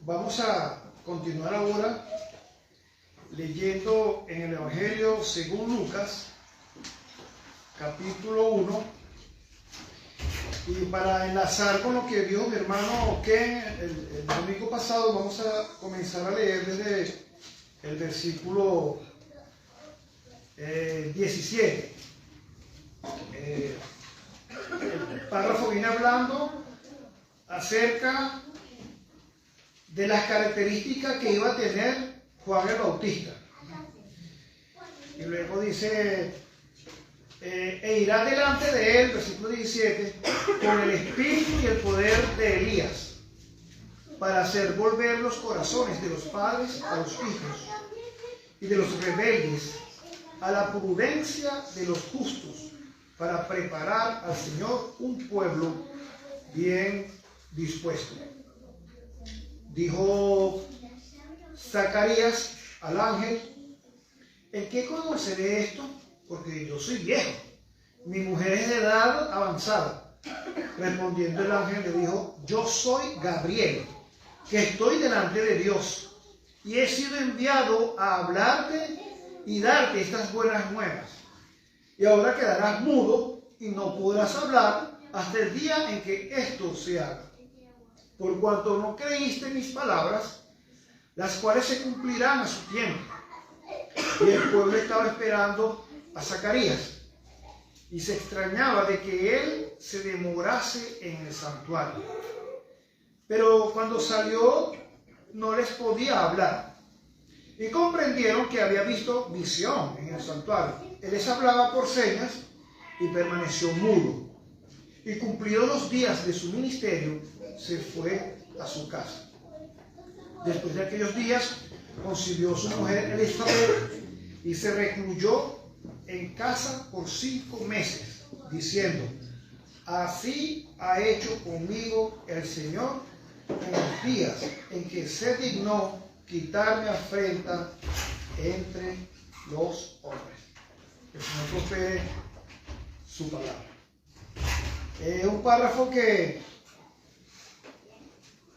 Vamos a continuar ahora leyendo en el Evangelio según Lucas, capítulo 1. Y para enlazar con lo que dijo mi hermano Ken el domingo pasado, vamos a comenzar a leer desde el versículo 17. El párrafo viene hablando acerca de las características que iba a tener Juan el Bautista. Y luego dice, e irá delante de él, versículo 17, con el espíritu y el poder de Elías, para hacer volver los corazones de los padres a los hijos, y de los rebeldes a la prudencia de los justos, para preparar al Señor un pueblo bien dispuesto. Dijo Zacarías al ángel, ¿en qué conoceré esto? Porque yo soy viejo, mi mujer es de edad avanzada. Respondiendo el ángel le dijo, yo soy Gabriel, que estoy delante de Dios, y he sido enviado a hablarte y darte estas buenas nuevas. Y ahora quedarás mudo y no podrás hablar hasta el día en que esto se haga. Por cuanto no creíste mis palabras, las cuales se cumplirán a su tiempo. Y el pueblo estaba esperando a Zacarías, y se extrañaba de que él se demorase en el santuario. Pero cuando salió, no les podía hablar. Y comprendieron que había visto visión en el santuario. Él les hablaba por señas y permaneció mudo. Y cumplidos los días de su ministerio, se fue a su casa. Después de aquellos días, concibió su mujer Elizabeth y se recluyó en casa por 5 meses, diciendo, así ha hecho conmigo el Señor en los días en que se dignó quitarme afrenta entre los hombres. Que el Señor prospere su palabra. Es un párrafo que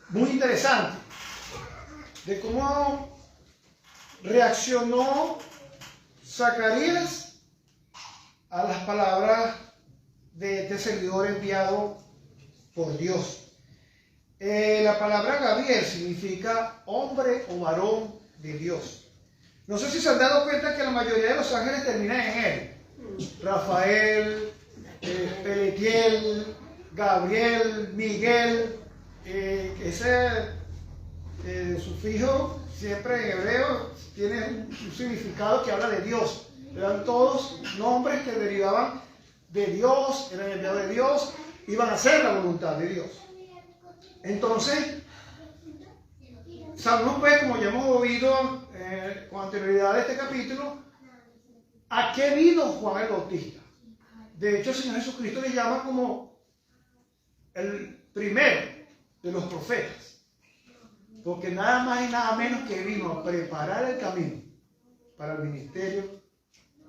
muy interesante de cómo reaccionó Zacarías a las palabras de este servidor enviado por Dios. La palabra Gabriel significa hombre o varón de Dios. No sé si se han dado cuenta que la mayoría de los ángeles terminan en él. Rafael, Peletiel, Gabriel, Miguel. Ese sufijo siempre en hebreo tiene un significado que habla de Dios. Eran todos nombres que derivaban de Dios, eran enviados de Dios, iban a hacer la voluntad de Dios. Entonces, sabemos pues, como ya hemos oído con anterioridad de este capítulo, ¿a qué vino Juan el Bautista? De hecho, el Señor Jesucristo le llama como el primero de los profetas, porque nada más y nada menos que vino a preparar el camino para el ministerio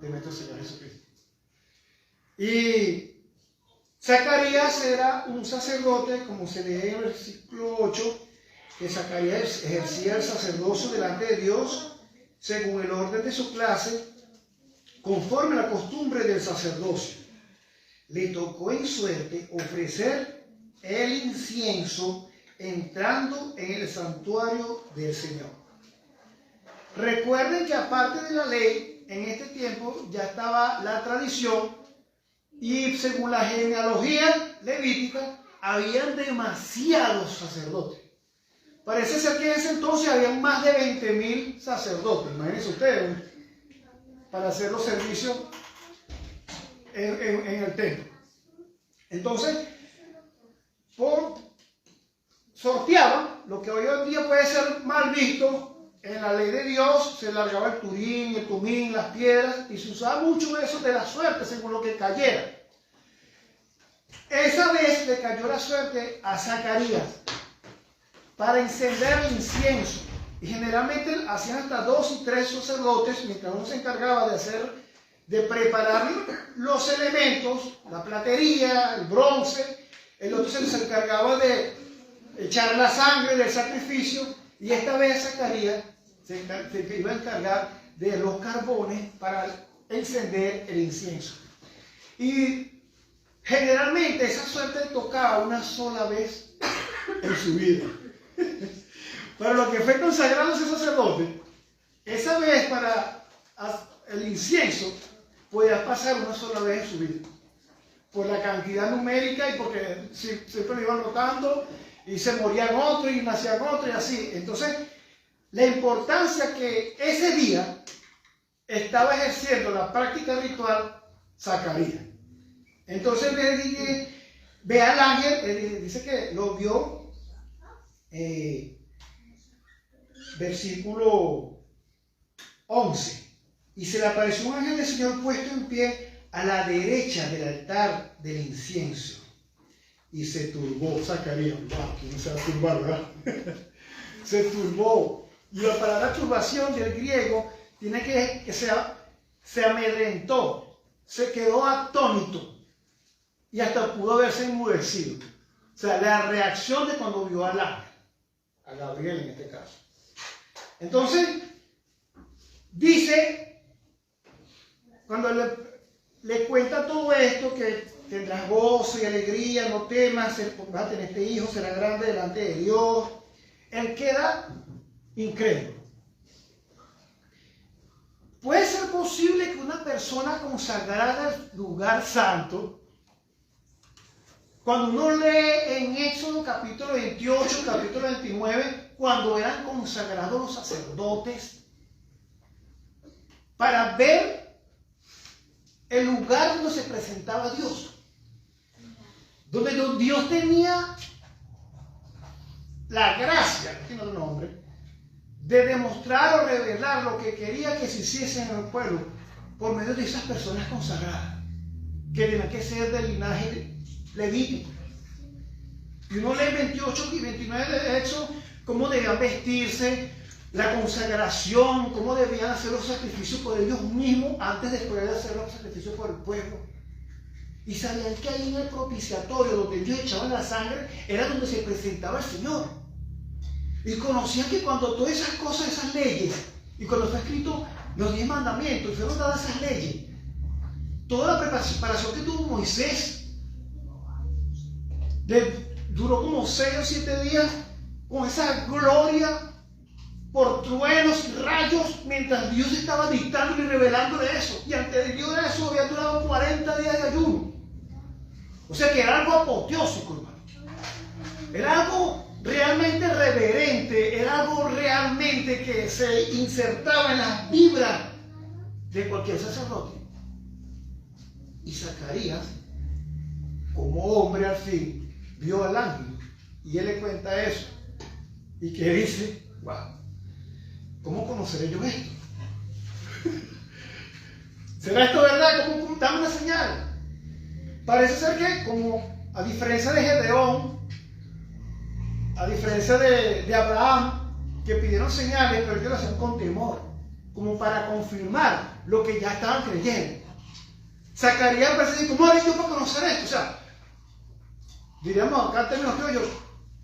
de nuestro Señor Jesucristo. Y Zacarías era un sacerdote, como se lee en el versículo 8, que Zacarías ejercía el sacerdocio delante de Dios según el orden de su clase, conforme a la costumbre del sacerdocio. Le tocó en suerte ofrecer el incienso entrando en el santuario del Señor. Recuerden que aparte de la ley, en este tiempo ya estaba la tradición, y según la genealogía levítica, habían demasiados sacerdotes. Parece ser que en ese entonces habían más de 20.000 sacerdotes. Imagínense ustedes, para hacer los servicios en el templo. Entonces, sorteaban lo que hoy en día puede ser mal visto. En la ley de Dios se largaba el turín, el tumín, las piedras, y se usaba mucho eso de la suerte según lo que cayera. Esa vez le cayó la suerte a Zacarías para encender el incienso. Y generalmente hacían hasta 2 y 3 sacerdotes, mientras uno se encargaba de preparar los elementos, la platería, el bronce, el otro se les encargaba de echar la sangre del sacrificio Y esta vez Zacarías se iba a encargar de los carbones para encender el incienso. Y generalmente esa suerte tocaba una sola vez en su vida. Para lo que fue consagrado ese sacerdote, esa vez para el incienso podía pasar una sola vez en su vida. Por la cantidad numérica y porque siempre lo iban rotando y se morían otros y nacían otros y así. Entonces, la importancia que ese día estaba ejerciendo la práctica ritual Zacarías. Entonces le dije, ve al ángel, dice que lo vio, versículo 11, y se le apareció un ángel del Señor puesto en pie a la derecha del altar del incienso. Y se turbó Zacarías. Wow, ¿quién se va a turbar, verdad? Se turbó. Y la palabra turbación del griego tiene que se amedrentó, se quedó atónito y hasta pudo haberse enmudecido. O sea, la reacción de cuando vio al ángel, a Gabriel en este caso. Entonces, dice, cuando le cuenta todo esto, que tendrás gozo y alegría, no temas, vas a tener este hijo, será grande delante de Dios. Él queda incrédulo. ¿Puede ser posible que una persona consagrada al lugar santo, cuando uno lee en Éxodo capítulo 28, capítulo 29, cuando eran consagrados los sacerdotes, para ver el lugar donde se presentaba Dios, donde Dios tenía la gracia, no tiene otro nombre, de demostrar o revelar lo que quería que se hiciese en el pueblo por medio de esas personas consagradas, que tenían que ser del linaje levítico. Y uno lee 28 y 29 de Éxodo, cómo debían vestirse, la consagración, cómo debían hacer los sacrificios por ellos mismos antes de poder hacer los sacrificios por el pueblo. Y sabían que ahí en el propiciatorio, donde ellos echaban la sangre, era donde se presentaba el Señor. Y conocían que cuando todas esas cosas, esas leyes, y cuando fue escrito los 10 mandamientos, y fueron dadas esas leyes, toda la preparación que tuvo Moisés, duró como 6 o 7 días con esa gloria por truenos y rayos, mientras Dios estaba dictando y revelándole eso. Y antes de Dios eso había durado 40 días de ayuno. O sea que era algo apoteósico, hermano. Era algo realmente reverente, era algo realmente que se insertaba en las vibras de cualquier sacerdote. Y Zacarías, como hombre al fin, vio al ángel y él le cuenta eso. Y que dice, wow, ¿cómo conoceré yo esto? ¿Será esto verdad? ¿Cómo dame una señal? Parece ser que, como a diferencia de Gedeón, a diferencia de Abraham, que pidieron señales, pero ellos lo hacían con temor, como para confirmar lo que ya estaban creyendo. Zacarías parece decir, ¿cómo haré yo para conocer esto? O sea, diríamos acá en términos criollos,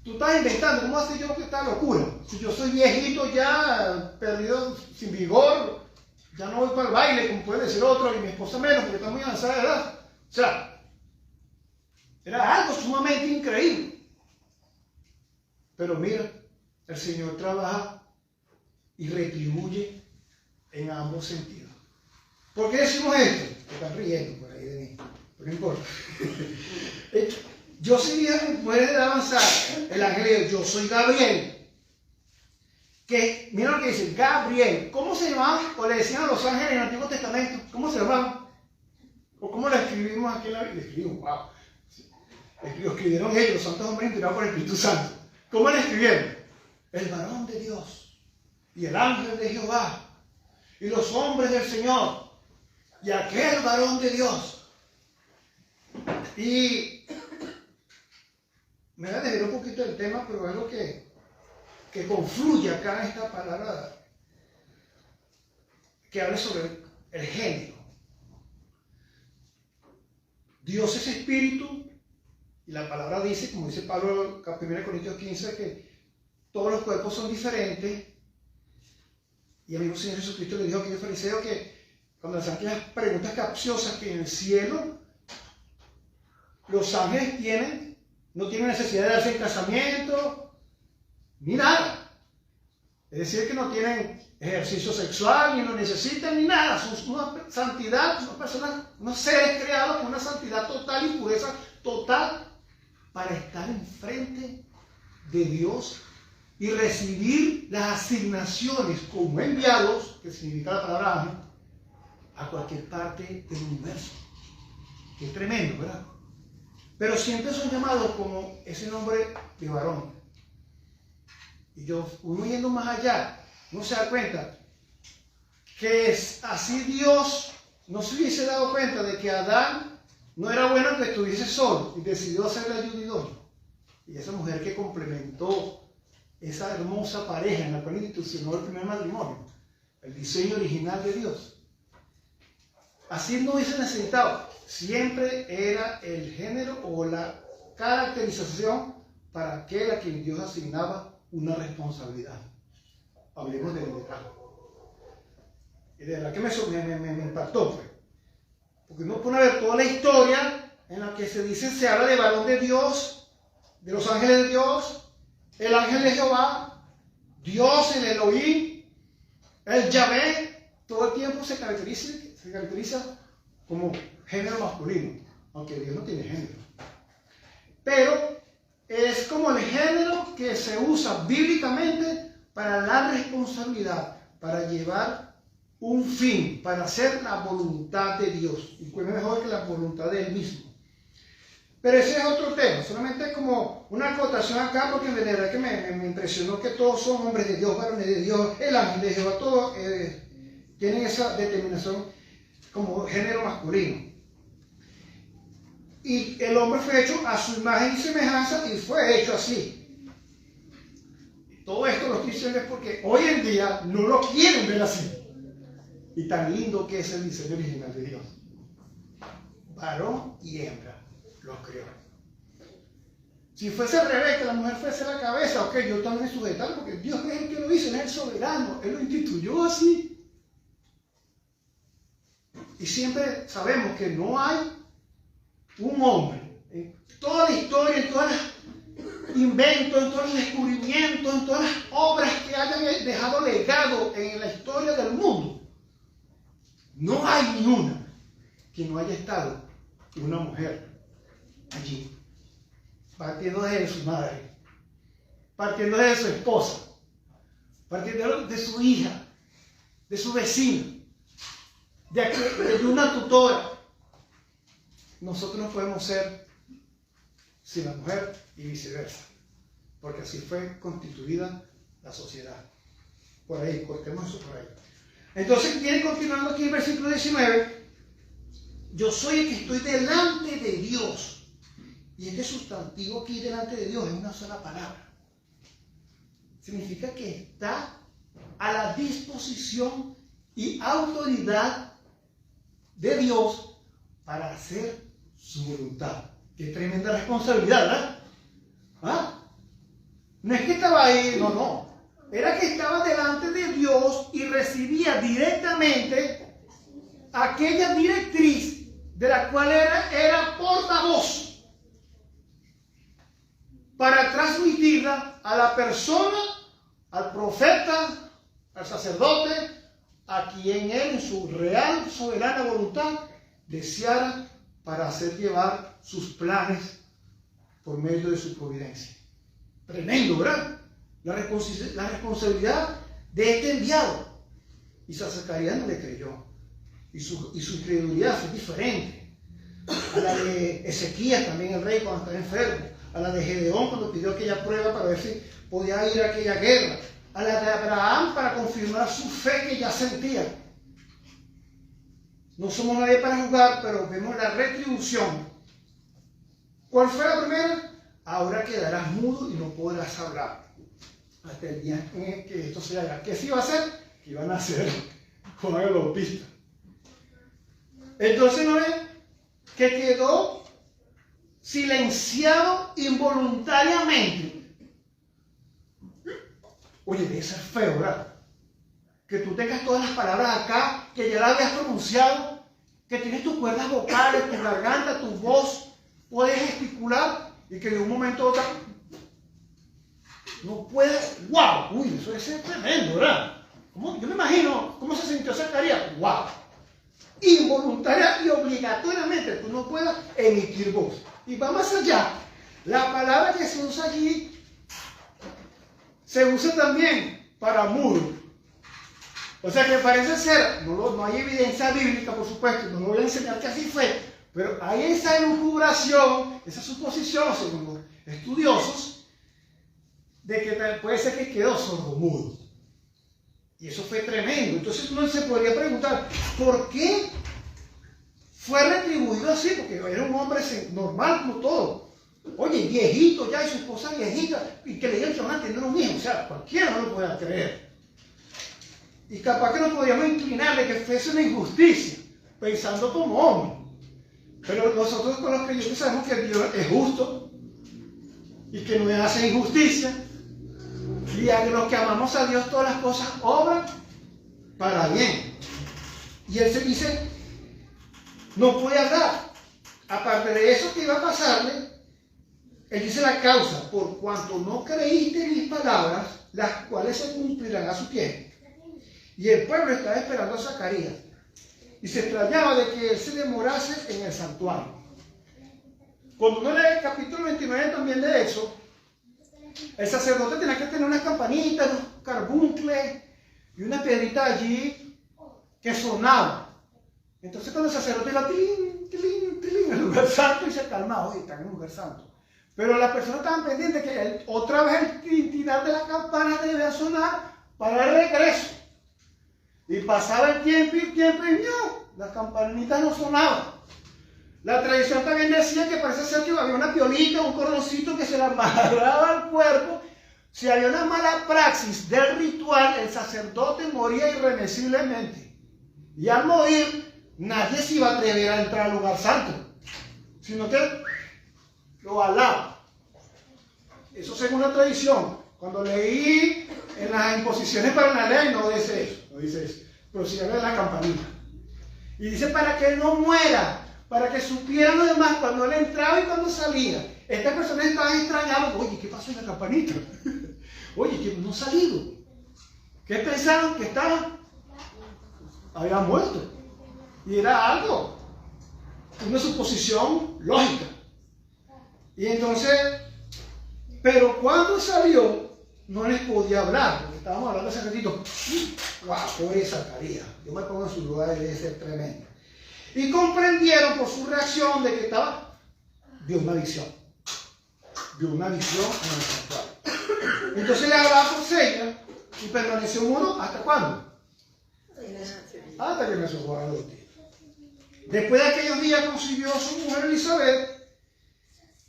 tú estás inventando, ¿cómo hace yo esta locura? Si yo soy viejito ya, perdido, sin vigor, ya no voy para el baile, como puede decir otro, y mi esposa menos, porque está muy avanzada de edad. O sea, era algo sumamente increíble. Pero mira, el Señor trabaja y retribuye en ambos sentidos. ¿Por qué decimos esto? Me están riendo por ahí de mí, pero no importa. Yo soy viejo, puede avanzar. El ángel dice, yo soy Gabriel. Que, mira lo que dice, Gabriel. ¿Cómo se llamaban? O le decían a los ángeles en el Antiguo Testamento. ¿Cómo se llamaban? ¿O cómo lo escribimos aquí en la Biblia? Escribimos, wow. Lo escribieron ellos, los santos hombres inspirados por el Espíritu Santo. ¿Cómo le escribieron? El varón de Dios y el ángel de Jehová y los hombres del Señor y aquel varón de Dios. Y me voy a desviar un poquito del tema, pero es lo que confluye acá en esta palabra que habla sobre el género. Dios es espíritu y la palabra dice, como dice Pablo en 1 Corintios 15, que todos los cuerpos son diferentes. Y el mismo Señor Jesucristo le dijo a aquellos fariseos que cuando les hacen las preguntas capciosas, que en el cielo los ángeles no tienen necesidad de darse en casamiento, ni nada. Es decir, que no tienen ejercicio sexual, ni lo necesitan, ni nada. Son una santidad, son personas, unos seres creados con una santidad total y pureza total para estar enfrente de Dios y recibir las asignaciones como enviados, que significa la palabra ángel, a cualquier parte del universo. Qué tremendo, ¿verdad? Pero siempre son llamados como ese nombre de varón. Y uno yendo más allá, uno se da cuenta que así Dios no se hubiese dado cuenta de que Adán no era bueno que estuviese solo y decidió hacerle ayuda idónea. Y esa mujer que complementó esa hermosa pareja en la cual institucionó el primer matrimonio, el diseño original de Dios. Así no hubiese necesitado. Siempre era el género o la caracterización para aquel a quien Dios asignaba una responsabilidad. Hablemos del liderazgo. Y de verdad que me impactó, pues. Porque uno pone a ver toda la historia en la que se habla de varón de Dios, de los ángeles de Dios, el ángel de Jehová, Dios, el Elohim, el Yahvé, todo el tiempo se caracteriza como género masculino, aunque Dios no tiene género. Pero es como el género que se usa bíblicamente para la responsabilidad, para llevar un fin, para hacer la voluntad de Dios. Y cuál es mejor que la voluntad de Él mismo. Pero ese es otro tema, solamente como una acotación acá, porque de verdad que me impresionó que todos son hombres de Dios, varones de Dios, el ángel de Jehová, todos tienen esa determinación como género masculino. Y el hombre fue hecho a su imagen y semejanza y fue hecho así. Todo esto lo estoy diciendo es porque hoy en día no lo quieren ver así. Y tan lindo que es el diseño original de Dios. Varón y hembra los creó. Si fuese al revés, que la mujer fuese la cabeza, ok, yo también me sujetar, porque Dios es el que lo hizo, Él es el soberano, Él lo instituyó así. Y siempre sabemos que no hay un hombre, en toda la historia, en todos los inventos, en todos los descubrimientos, en todas las obras que hayan dejado legado en la historia del mundo, no hay ni una que no haya estado una mujer allí, partiendo de su madre, partiendo de su esposa, partiendo de su hija, de su vecina, de una tutora. Nosotros no podemos ser sin la mujer y viceversa, porque así fue constituida la sociedad. Por ahí, cortemos eso por ahí. Entonces viene continuando aquí el versículo 19. Yo soy el que estoy delante de Dios. Y este sustantivo aquí delante de Dios es una sola palabra. Significa que está a la disposición y autoridad de Dios para hacer su voluntad. Qué tremenda responsabilidad, ¿verdad? ¿Ah? No es que estaba ahí, no. Era que estaba delante de Dios y recibía directamente aquella directriz de la cual era portavoz para transmitirla a la persona, al profeta, al sacerdote, a quien él en su real, soberana voluntad deseara para hacer llevar sus planes por medio de su providencia. Tremendo, ¿verdad? La responsabilidad de este enviado. Y Zacarías no le creyó. Y su incredulidad fue diferente a la de Ezequías, también el rey, cuando estaba enfermo, a la de Gedeón cuando pidió aquella prueba para ver si podía ir a aquella guerra, a la de Abraham para confirmar su fe que ya sentía. No somos nadie para juzgar, pero vemos la retribución. ¿Cuál fue la primera? Ahora quedarás mudo y no podrás hablar hasta el día en que esto se haga. ¿Qué se iba a hacer? Que iban a hacer Juan el Bautista. Entonces, ¿no ven? Que quedó silenciado involuntariamente. Oye, debe ser feo, ¿verdad? Que tú tengas todas las palabras acá, que ya las habías pronunciado, que tienes tus cuerdas vocales, tu garganta, tu voz, puedes gesticular y que de un momento a otro no puedes. ¡Wow! Uy, eso debe ser tremendo, ¿verdad? Yo me imagino cómo se sintió Zacarías. ¡Wow! Involuntaria y obligatoriamente tú no puedas emitir voz. Y va más allá. La palabra que se usa allí se usa también para mudo. O sea que parece ser, no hay evidencia bíblica, por supuesto, no lo voy a enseñar que así fue, pero hay esa elucubración, esa suposición, según los estudiosos, de que puede ser que quedó sordomudo. Y eso fue tremendo. Entonces uno se podría preguntar, ¿por qué fue retribuido así? Porque era un hombre normal como todo. Oye, viejito ya y su esposa viejita, y que le digan que van a tener un hijo. O sea, cualquiera no lo puede creer. Y capaz que nos podríamos inclinar de que fuese una injusticia, pensando como hombre. Pero nosotros con los creyentes sabemos que Dios es justo y que no hace injusticia. Y a los que amamos a Dios todas las cosas obran para bien. Y él se dice, no puede hablar. Aparte de eso que iba a pasarle, él dice la causa, por cuanto no creíste en mis palabras, las cuales se cumplirán a su tiempo. Y el pueblo estaba esperando a Zacarías. Y se extrañaba de que él se demorase en el santuario. Cuando uno lee el capítulo 29 también de eso, el sacerdote tenía que tener unas campanitas, unos carbuncles y una piedrita allí que sonaba. Entonces cuando el sacerdote iba tilín, tilín, tilín, en el lugar santo, y se calmaba, oye, están en el lugar santo. Pero las personas estaban pendientes que otra vez el tintinar de la campana debía sonar para el regreso. Y pasaba el tiempo y no, las campanitas no sonaban. La tradición también decía que parece ser que había una piolita, un cordoncito que se le amarraba al cuerpo. Si había una mala praxis del ritual, el sacerdote moría irremisiblemente. Y al morir, nadie se iba a atrever a entrar al lugar santo, sino que lo alaba. Eso según la tradición. Cuando leí en las imposiciones para la ley, no dice eso, pero sí habla de la campanita. Y dice para que él no muera, para que supieran los demás cuando él entraba y cuando salía. Estas personas estaban extrañadas. Oye, ¿qué pasó en la campanita? Oye, que no ha salido. ¿Qué pensaron que estaba? Había muerto. Y era algo, una suposición lógica. Y entonces, pero cuando salió, no les podía hablar. Porque estábamos hablando hace ratito. ¡Wow! Pobre Zacarías. Yo me pongo en su lugar y debe ser tremendo. Y comprendieron por su reacción de que vio una visión. Vio una visión en el santuario. Entonces le hablaba por señas y permaneció mudo. ¿Hasta cuándo? Hasta que me socorra los días. Después de aquellos días concibió a su mujer Elizabeth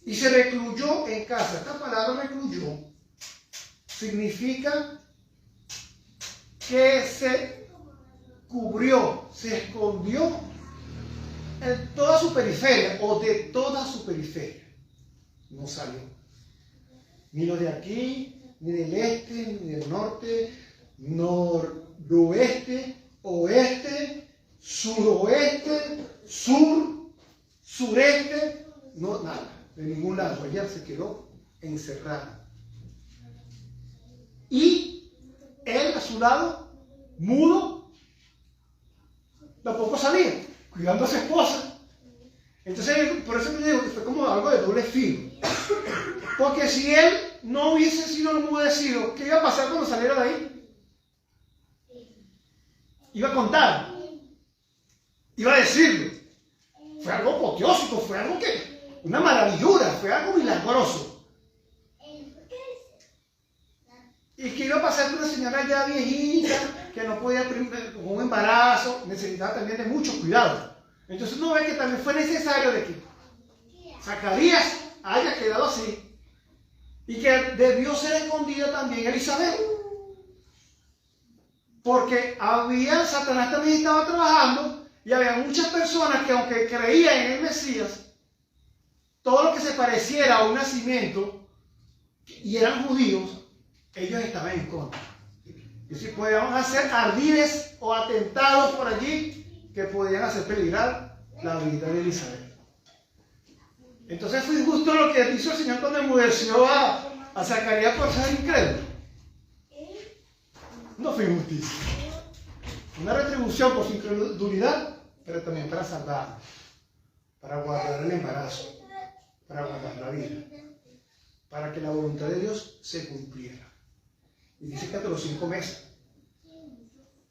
y se recluyó en casa. Esta palabra recluyó significa que se cubrió, se escondió en toda su periferia o de toda su periferia. No salió. Ni lo de aquí, ni del este, ni del norte, noroeste, oeste, suroeste, sur, sureste, no, nada, de ningún lado. Ella se quedó encerrada. Y él a su lado, mudo, tampoco salía, cuidando a su esposa. Entonces, por eso te digo que fue como algo de doble filo. Porque si él no hubiese sido enmudecido, ¿qué iba a pasar cuando saliera de ahí? Iba a contar, iba a decirlo. Fue algo apoteósico, fue algo que, una maravillura, fue algo milagroso. ¿Y qué iba a pasar con una señora ya viejita, que no podía, con un embarazo, necesitaba también de mucho cuidado? Entonces uno ve que también fue necesario de que Zacarías haya quedado así y que debió ser escondida también Elizabeth. Porque Satanás también estaba trabajando y había muchas personas que aunque creían en el Mesías, todo lo que se pareciera a un nacimiento y eran judíos, ellos estaban en contra. Y si podíamos hacer ardides o atentados por allí que podían hacer peligrar la vida de Elizabeth. Entonces fue injusto lo que hizo el Señor cuando enmudeció a Zacarías por ser incrédulo. No fue injusticia. Una retribución por su incredulidad, pero también para salvarlo, para guardar el embarazo, para guardar la vida, para que la voluntad de Dios se cumpliera. Y dice que hasta los 5 meses.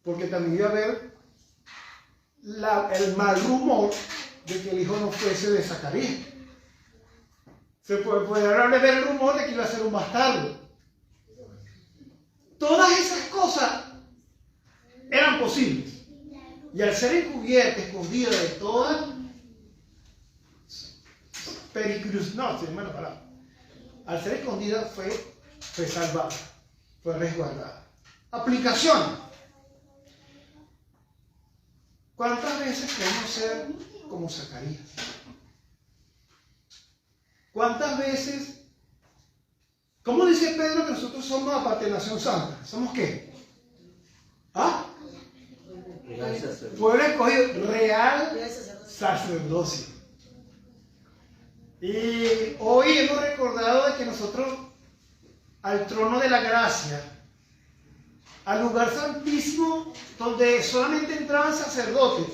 Porque también iba a haber el mal rumor de que el hijo no fuese de Zacarías. Se puede ver el rumor de que iba a ser un bastardo. Todas esas cosas eran posibles. Y al ser encubierta, escondida de toda pericruz, no, se llama la palabra. Al ser escondida fue salvada, fue resguardada. Aplicación. ¿Cuántas veces queremos ser como Zacarías? ¿Cuántas veces? ¿Cómo dice Pedro que nosotros somos aparte de nación santa? ¿Somos qué? ¿Ah? Pueblo escogido, real sacerdocio. Y hoy hemos recordado de que nosotros al trono de la gracia, al lugar santísimo donde solamente entraban sacerdotes,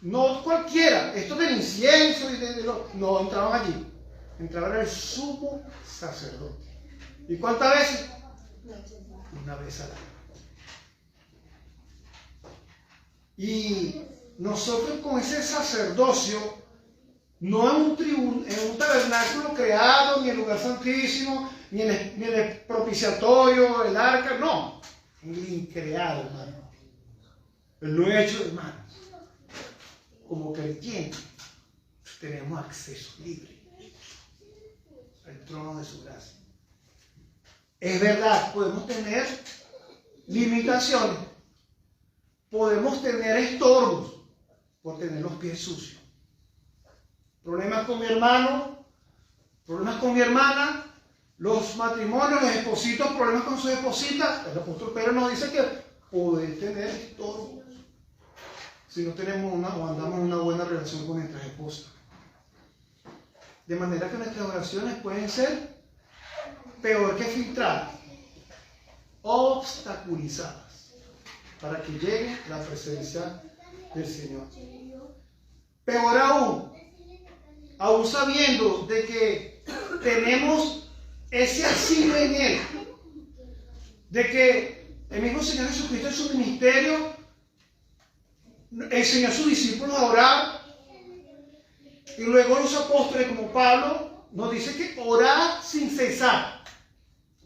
no cualquiera, esto del incienso y no entraban allí, entraba el sumo sacerdote. ¿Y cuántas veces? Una vez al año. Y nosotros con ese sacerdocio, no en un tabernáculo creado, ni en el lugar santísimo, ni en el propiciatorio, el arca, no, en el increado, hermano, el no hecho de manos. Como creyentes tenemos acceso libre al trono de su gracia. Es verdad, podemos tener limitaciones, podemos tener estorbos por tener los pies sucios. Problemas con mi hermano, problemas con mi hermana, los matrimonios, los espositos, problemas con sus espositas. El apóstol Pedro nos dice que pueden tener estorbos si no tenemos o andamos en una buena relación con nuestras esposas. De manera que nuestras oraciones pueden ser peor que filtradas, obstaculizadas, para que llegue la presencia del Señor. Peor aún sabiendo de que tenemos ese asilo en Él, de que el mismo Señor Jesucristo en su ministerio enseñó a sus discípulos a orar, y luego los apóstoles como Pablo nos dice que orar sin cesar.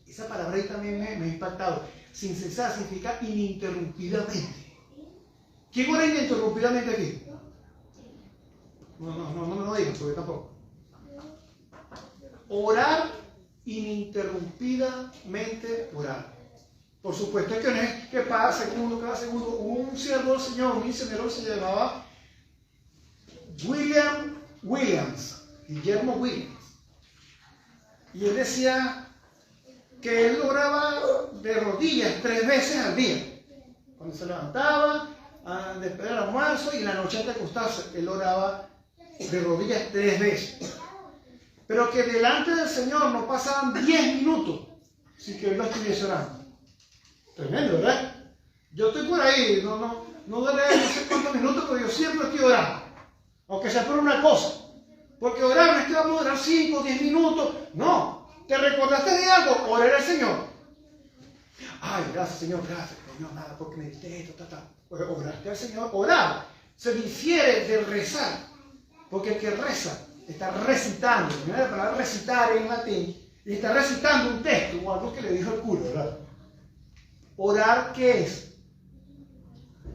Esa palabra ahí también me ha impactado. Sin cesar significa ininterrumpidamente. ¿Quién ora ininterrumpidamente aquí? No me lo digan, porque tampoco. Orar ininterrumpidamente, orar. Por supuesto que no es que cada segundo. Un siervo del Señor, un misionero se llamaba Guillermo Williams. Y él decía que él oraba de rodillas 3 veces al día. Cuando se levantaba, después del almuerzo y en la noche antes de acostarse, él oraba de rodillas 3 veces. Pero que delante del Señor no pasaban 10 minutos sin que él no estuviese orando. Tremendo, ¿verdad? Yo estoy por ahí, no daré no sé cuántos minutos, pero yo siempre estoy orando. Aunque sea por una cosa. Porque orar no es que vamos a orar 5 o 10 minutos. No. ¿Te recordaste de algo? Orar al Señor. Ay, gracias, Señor, gracias. No, nada, porque medité esto, Pues oraste al Señor. Orar se difiere de rezar. Porque el que reza está recitando. Mira la palabra recitar en latín. Y está recitando un texto o algo que le dijo el cura, ¿verdad? Orar, ¿qué es?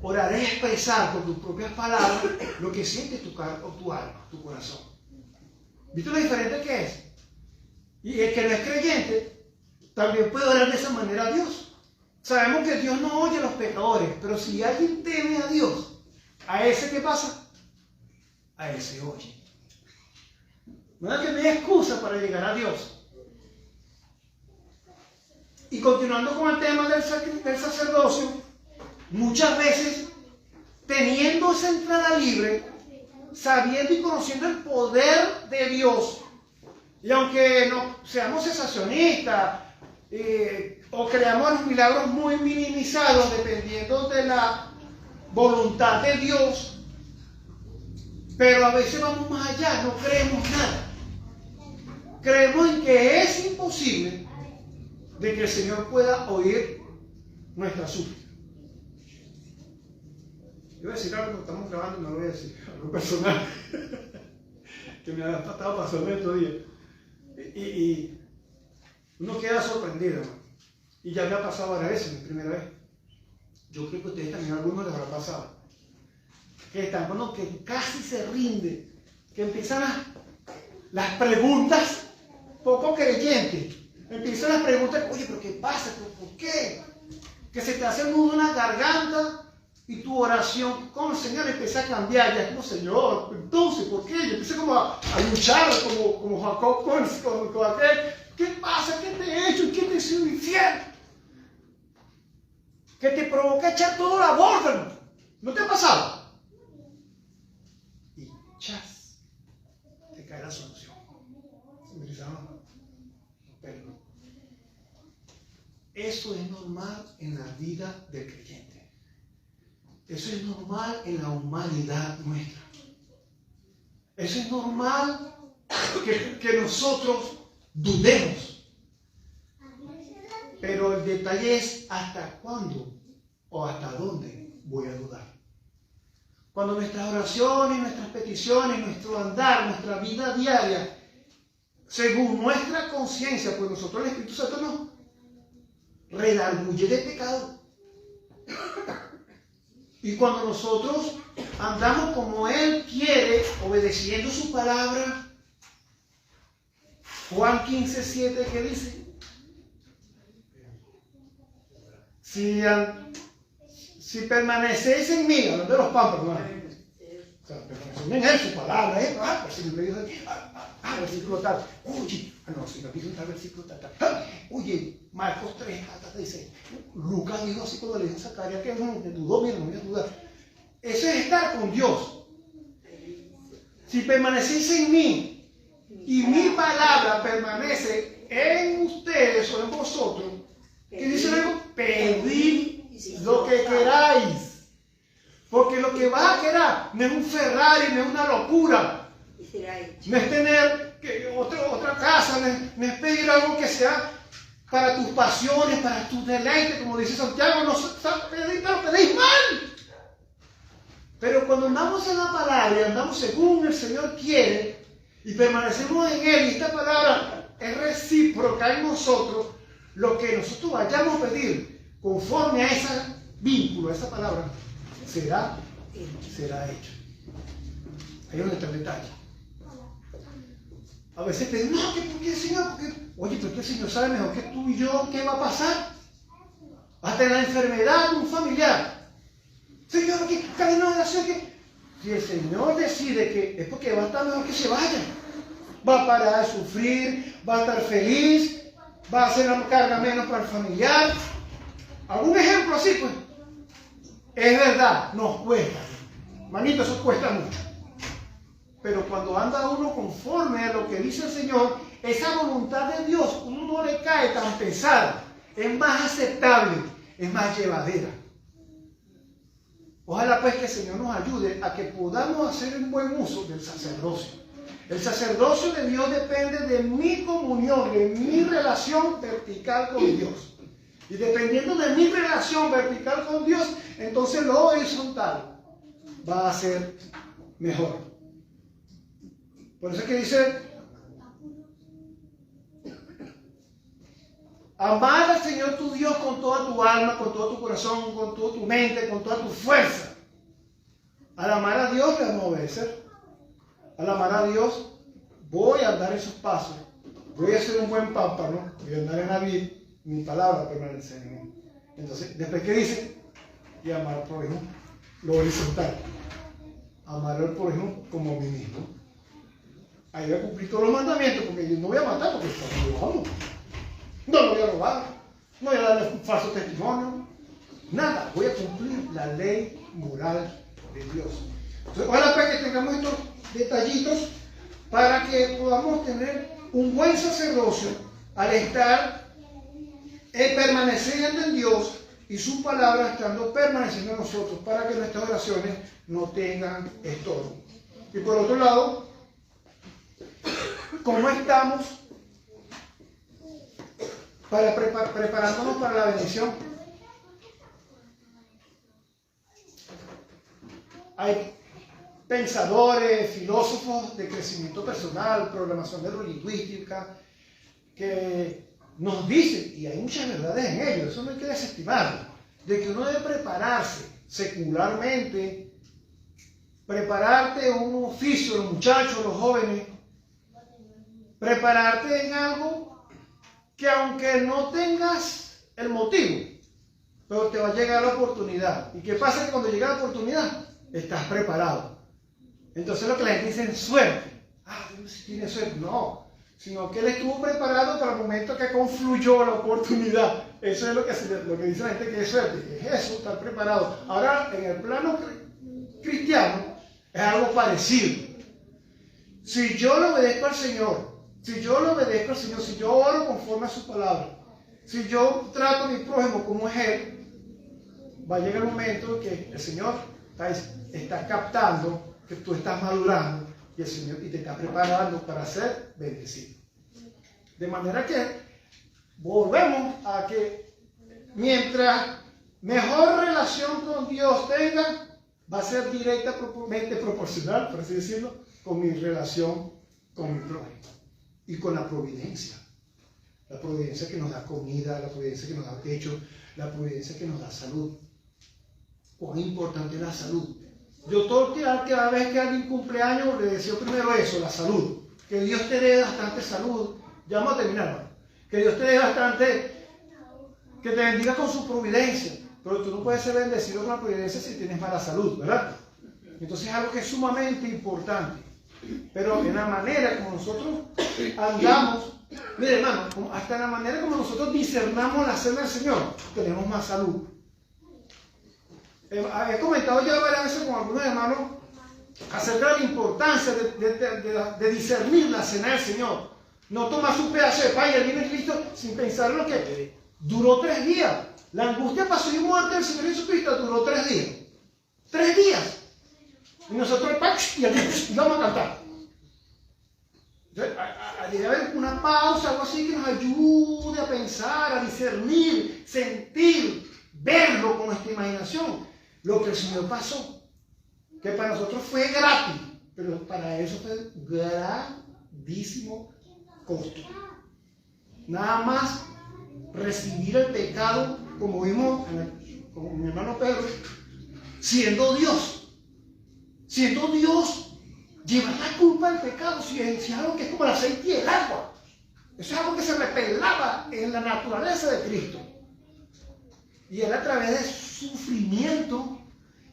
Orar es expresar con tus propias palabras lo que siente tu alma, tu corazón. ¿Viste lo diferente que es? Y el que no es creyente también puede orar de esa manera a Dios. Sabemos que Dios no oye a los pecadores, pero si alguien teme a Dios, ¿a ese qué pasa? A ese oye. No es que no hay excusa para llegar a Dios. Y continuando con el tema del sacerdocio, muchas veces teniendo esa entrada libre, sabiendo y conociendo el poder de Dios, y aunque no seamos cesacionistas o creamos los milagros muy minimizados dependiendo de la voluntad de Dios, pero a veces vamos más allá, no creemos nada. Creemos en que es imposible de que el Señor pueda oír nuestra súplica. Yo voy a decir algo que estamos grabando, no lo voy a decir, algo personal que me ha estado pasando estos días. Y uno queda sorprendido, ¿no? Y ya me ha pasado varias veces, mi primera vez. Yo creo que a ustedes también, a algunos les habrá pasado. Que están, bueno, que casi se rinde, que empiezan las preguntas poco creyentes. Empiezan las preguntas, oye, pero ¿qué pasa? ¿Por qué? Que se te hace un nudo en la garganta y tu oración con el Señor empieza a cambiar. Ya es como, Señor, entonces, ¿por qué? Yo empecé como a luchar, como Jacob con aquel. ¿Qué pasa? ¿Qué te he hecho? ¿Qué te he sido infiel? Que te provoca echar todo a la borda. ¿No te ha pasado? Y chas, te cae la solución. Pero eso es normal en la vida del creyente. Eso es normal en la humanidad nuestra. Eso es normal que nosotros dudemos. Pero el detalle es hasta cuándo o hasta dónde voy a dudar. Cuando nuestras oraciones, nuestras peticiones, nuestro andar, nuestra vida diaria, según nuestra conciencia, pues nosotros el Espíritu Santo nos redarguye de pecado. Y cuando nosotros andamos como Él quiere, obedeciendo su palabra, Juan 15:7, ¿qué dice? Si permanecéis en mí, hablando de los pámpanos, ¿no? O sea, permanecen en Él, su palabra, versículo tal. Oye, no, si no dice tal versículo tal. Oye, Marcos 3, dice, Lucas dijo así cuando le dijo a Zacarías que dudó, mira, no voy a dudar. Eso es estar con Dios. Si permanecéis en mí y mi palabra permanece en ustedes o en vosotros, ¿qué dice luego? Pedid lo que queráis. Porque lo que vas a querer no es un Ferrari, no es una locura. No es tener otra casa, no es pedir algo que sea para tus pasiones, para tus deleites, como dice Santiago, no pedéis mal. Pero cuando andamos en la palabra y andamos según el Señor quiere y permanecemos en Él, y esta palabra es recíproca en nosotros, lo que nosotros vayamos a pedir conforme a ese vínculo, a esa palabra, será hecho. Ahí es donde está el detalle. A veces te dicen, no, ¿por qué, Señor? Oye, pero el Señor sabe mejor que tú y yo qué va a pasar. Hasta en la enfermedad de un familiar. Señor, ¿qué cadena de oración? Si el Señor decide que es porque va a estar mejor que se vaya. Va a parar de sufrir, va a estar feliz, va a hacer una carga menos para el familiar. ¿Algún ejemplo así? Pues es verdad, nos cuesta. Manito, eso cuesta mucho. Pero cuando anda uno conforme a lo que dice el Señor, esa voluntad de Dios, uno no le cae tan pesada, es más aceptable, es más llevadera. Ojalá pues que el Señor nos ayude a que podamos hacer un buen uso del sacerdocio. El sacerdocio de Dios depende de mi comunión, de mi relación vertical con Dios. Y dependiendo de mi relación vertical con Dios, entonces lo horizontal va a ser mejor. Por eso es que dice, amar al Señor tu Dios con toda tu alma, con todo tu corazón, con toda tu mente, con toda tu fuerza. Al amar a Dios le vamos a obedecer. Al amar a Dios voy a andar en sus pasos. Voy a ser un buen pámpano, voy a andar en la vid, mi palabra permanece en mí. Entonces, después que dice, y amar al prójimo, lo horizontal. Amar al prójimo como a mí mismo. Ahí voy a cumplir todos los mandamientos, porque yo no voy a matar porque yo amo. No lo voy a robar, no voy a darle un falso testimonio, nada, voy a cumplir la ley moral de Dios. Entonces, ojalá pues que tengamos estos detallitos para que podamos tener un buen sacerdocio al estar permaneciendo en Dios y su palabra estando permaneciendo en nosotros, para que nuestras oraciones no tengan estorbo. Y por otro lado, ¿cómo estamos preparándonos para la bendición? Hay pensadores, filósofos de crecimiento personal, programación neurolingüística, que nos dicen, y hay muchas verdades en ello, eso no hay que desestimarlo, de que uno debe prepararse secularmente, prepararte en un oficio, los muchachos, los jóvenes, prepararte en algo que aunque no tengas el motivo, pero te va a llegar la oportunidad. ¿Y qué pasa? Que cuando llega la oportunidad, estás preparado. Entonces lo que la gente dice es suerte. Ah, tiene suerte. No, sino que él estuvo preparado para el momento que confluyó la oportunidad. Eso es lo que dice la gente que es suerte. Es eso, estar preparado. Ahora, en el plano cristiano, es algo parecido. Si yo le obedezco al Señor, si yo oro conforme a su palabra, si yo trato a mi prójimo como es Él, va a llegar el momento que el Señor está captando que tú estás madurando y el Señor te está preparando para ser bendecido. De manera que volvemos a que mientras mejor relación con Dios tenga, va a ser directamente proporcional, por así decirlo, con mi relación con mi prójimo y con la providencia. La providencia que nos da comida, la providencia que nos da techo, la providencia que nos da salud. Cuán importante es la salud. Yo cada vez que alguien cumpleaños le deseo primero eso, la salud. Que Dios te dé bastante salud. Ya vamos a terminar, ¿no? Que Dios te dé bastante, que te bendiga con su providencia. Pero tú no puedes ser bendecido con la providencia si tienes mala salud, ¿verdad? Entonces es algo que es sumamente importante. Pero en la manera como nosotros andamos, mire hermano, hasta en la manera como nosotros discernamos la cena del Señor, tenemos más salud. He comentado ya varias veces con algunos hermanos acerca de la importancia de discernir la cena del Señor. No tomas un pedazo de pan y el vino de Cristo sin pensar en lo que duró 3 días. La angustia, pasión y muerte del Señor Jesucristo duró 3 días. 3 días. Y nosotros y vamos a cantar. Debe haber una pausa, algo así que nos ayude a pensar, a discernir, sentir, verlo con nuestra imaginación. Lo que el Señor pasó, que para nosotros fue gratis, pero para eso fue grandísimo costo. Nada más recibir el pecado, como vimos con mi hermano Pedro, siendo Dios, llevar la culpa del pecado, si es algo que es como el aceite y el agua. Eso es algo que se repelaba en la naturaleza de Cristo. Y él, a través de su sufrimiento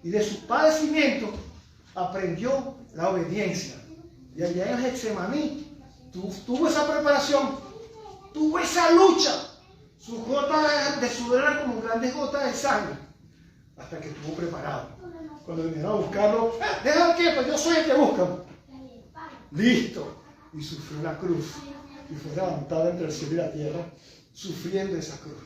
y de su padecimiento, aprendió la obediencia. Y allá en Getsemaní tuvo esa preparación, tuvo esa lucha. Sus gotas de sudor eran como grandes gotas de sangre, hasta que estuvo preparado. Cuando vinieron a buscarlo, déjalo quieto, yo soy el que busca. Listo. Y sufrió la cruz. Y fue levantado entre el cielo y la tierra, sufriendo esa cruz.